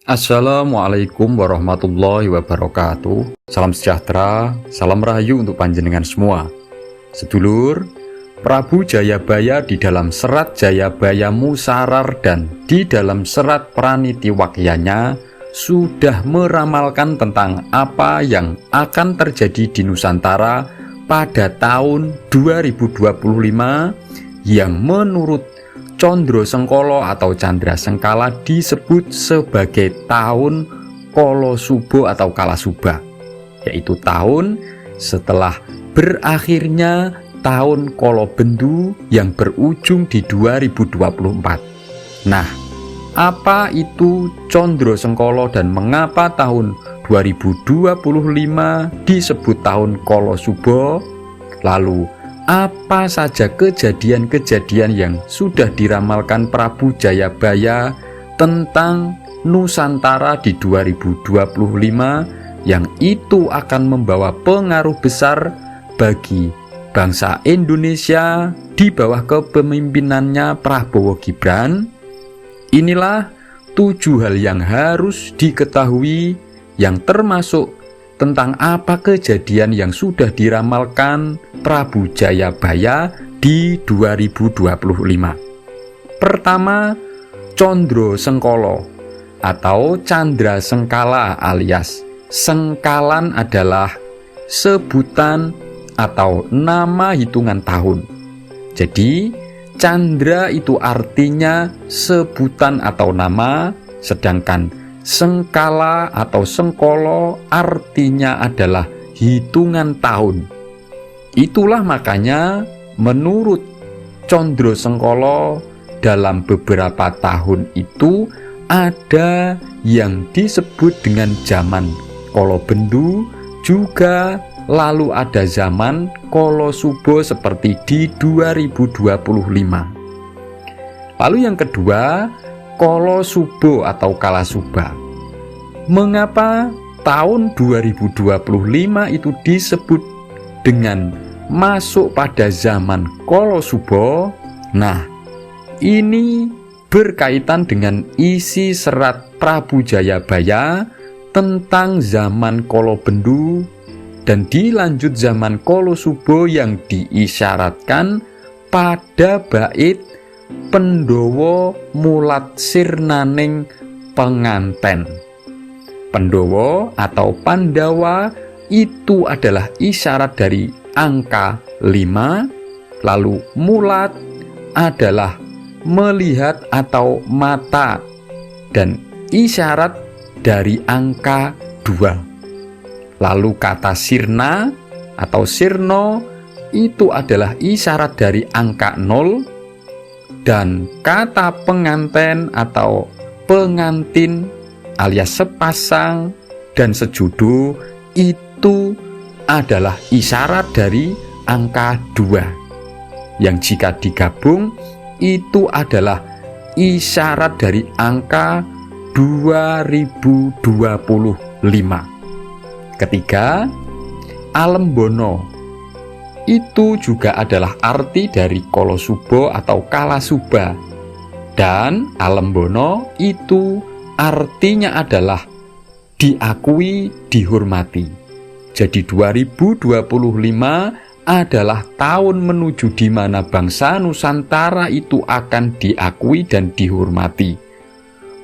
Assalamualaikum warahmatullahi wabarakatuh. Salam sejahtera, salam rahayu untuk panjenengan semua. Sedulur, Prabu Jayabaya di dalam serat Jayabaya Musarar dan di dalam serat Praniti Wakyanya sudah meramalkan tentang apa yang akan terjadi di Nusantara pada tahun 2025 yang menurut Condro Sengkolo atau Candra Sengkala disebut sebagai tahun Kolo Subo atau Kalasuba, yaitu tahun setelah berakhirnya tahun Kolo Bendu yang berujung di 2024. Nah, apa itu Condro Sengkolo dan mengapa tahun 2025 disebut tahun Kolo Subo? Lalu apa saja kejadian-kejadian yang sudah diramalkan Prabu Jayabaya tentang Nusantara di 2025 yang itu akan membawa pengaruh besar bagi bangsa Indonesia di bawah kepemimpinannya Prabowo Gibran? Inilah 7 hal yang harus diketahui yang termasuk tentang apa kejadian yang sudah diramalkan Prabu Jayabaya di 2025. Pertama, Condro Sengkolo atau Candra Sengkala alias Sengkalan adalah sebutan atau nama hitungan tahun. Jadi, Candra itu artinya sebutan atau nama, sedangkan Sengkala atau Sengkolo artinya adalah hitungan tahun. Itulah makanya menurut Condro Sengkolo dalam beberapa tahun itu ada yang disebut dengan zaman Kolo Bendu, juga lalu ada zaman Kolo Subo seperti di 2025. Lalu yang kedua, Kolo Subo atau Kalasuba. Mengapa tahun 2025 itu disebut dengan masuk pada zaman Kolo Subo? Nah, ini berkaitan dengan isi serat Prabu Jayabaya tentang zaman Kolo Bendu dan dilanjut zaman Kolo Subo yang diisyaratkan pada bait Pendowo mulat sirnaning penganten. Pendowo atau Pandawa itu adalah isyarat dari angka 5, lalu mulat adalah melihat atau mata dan isyarat dari angka 2. Lalu kata sirna atau sirno itu adalah isyarat dari angka 0. Dan kata penganten atau pengantin alias sepasang dan sejodoh itu adalah isyarat dari angka 2, yang jika digabung itu adalah isyarat dari angka 2025. Ketiga, Alembono itu juga adalah arti dari Kolo Subo atau Kalasuba, dan Alembono itu artinya adalah diakui, dihormati. Jadi 2025 adalah tahun menuju di mana bangsa Nusantara itu akan diakui dan dihormati.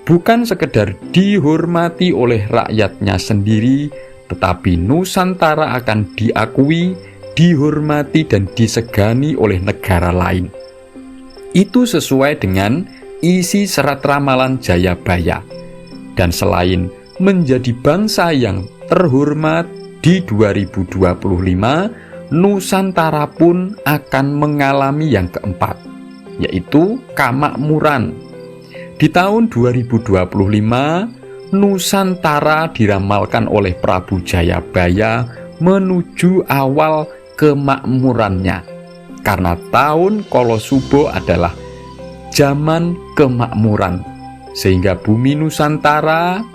Bukan sekedar dihormati oleh rakyatnya sendiri, tetapi Nusantara akan diakui, dihormati dan disegani oleh negara lain. Itu sesuai dengan isi serat ramalan Jayabaya. Dan selain menjadi bangsa yang terhormat di 2025, Nusantara pun akan mengalami yang keempat, yaitu kemakmuran. Di tahun 2025, Nusantara diramalkan oleh Prabu Jayabaya menuju awal kemakmurannya, karena tahun Kolo Subo adalah zaman kemakmuran, sehingga bumi Nusantara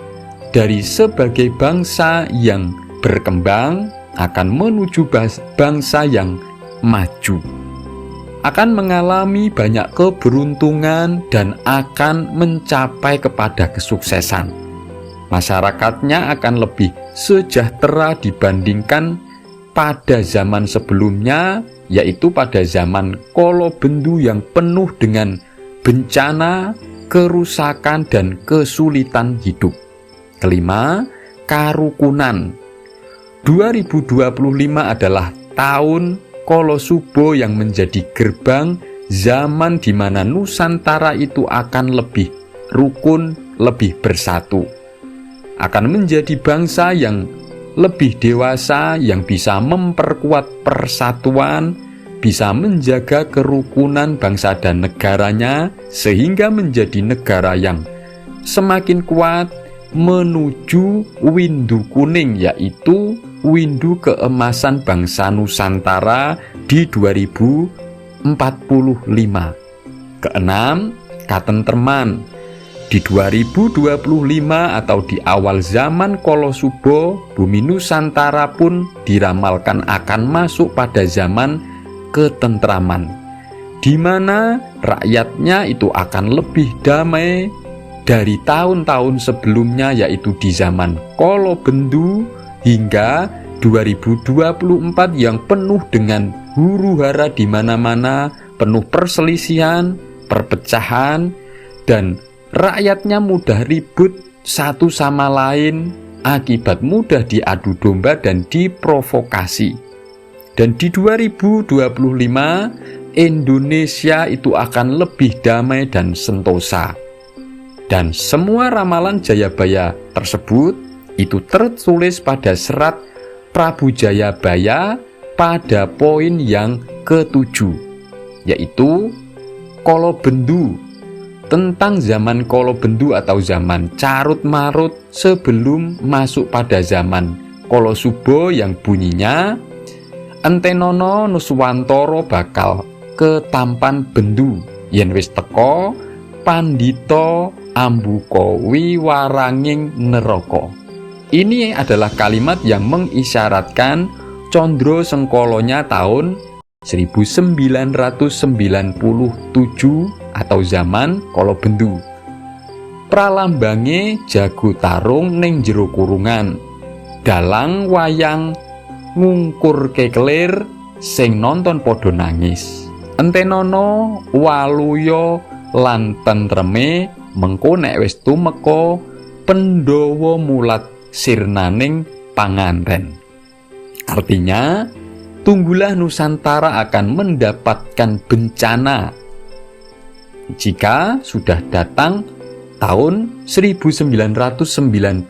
dari sebagai bangsa yang berkembang akan menuju bangsa yang maju, akan mengalami banyak keberuntungan dan akan mencapai kepada kesuksesan. Masyarakatnya akan lebih sejahtera dibandingkan pada zaman sebelumnya, yaitu pada zaman Kala Bendu yang penuh dengan bencana, kerusakan, dan kesulitan hidup. Kelima, karukunan. 2025 adalah tahun Kala Suba yang menjadi gerbang zaman di mana Nusantara itu akan lebih rukun, lebih bersatu. Akan menjadi bangsa yang lebih dewasa, yang bisa memperkuat persatuan, bisa menjaga kerukunan bangsa dan negaranya, sehingga menjadi negara yang semakin kuat menuju windu kuning, yaitu windu keemasan bangsa Nusantara di 2045. Keenam, katentreman. Di 2025 atau di awal zaman Kala Suba, bumi Nusantara pun diramalkan akan masuk pada zaman ketentraman, di mana rakyatnya itu akan lebih damai dari tahun-tahun sebelumnya, yaitu di zaman Kala Bendu hingga 2024 yang penuh dengan huru-hara di mana-mana, penuh perselisihan, perpecahan, dan rakyatnya mudah ribut satu sama lain akibat mudah diadu domba dan diprovokasi. Dan di 2025 Indonesia itu akan lebih damai dan sentosa. Dan semua ramalan Jayabaya tersebut itu tertulis pada serat Prabu Jayabaya pada poin yang ke-7, yaitu Kala Bendu, tentang zaman Kala Bendu atau zaman Carut Marut sebelum masuk pada zaman Kala Suba yang bunyinya Entenono Nuswantara bakal ketampan bendu yen wis teka pandhita ambuka wiwaranging neraka. Ini adalah kalimat yang mengisyaratkan Condro Sengkolonya tahun 1997 atau zaman Kala Bendu. Pralambange jago tarung ning jero kurungan, dalang wayang ngungkur kekelir, sing nonton podo nangis. Entenono waluya lan tentreme, mengko nek wis tumeka Pandhawa mulat sirnaning panganten. Artinya, tunggulah Nusantara akan mendapatkan bencana jika sudah datang tahun 1997.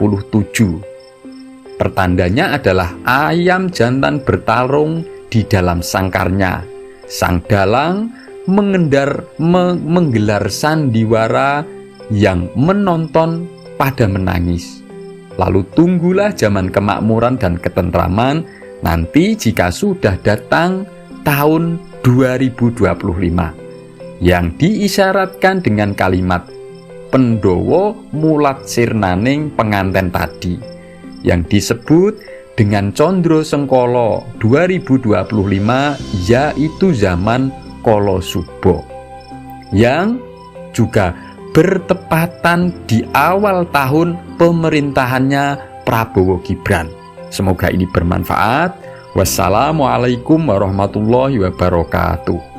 Pertandanya adalah ayam jantan bertarung di dalam sangkarnya. Sang dalang menggelar sandiwara yang menonton pada menangis. Lalu tunggulah zaman kemakmuran dan ketentraman nanti jika sudah datang tahun 2025 yang diisyaratkan dengan kalimat Pandhawa mulat sirnaning penganten tadi, yang disebut dengan Condro Sengkala 2025, yaitu zaman Kala Suba, yang juga bertepatan di awal tahun pemerintahannya Prabowo Gibran. Semoga ini bermanfaat. Wassalamualaikum warahmatullahi wabarakatuh.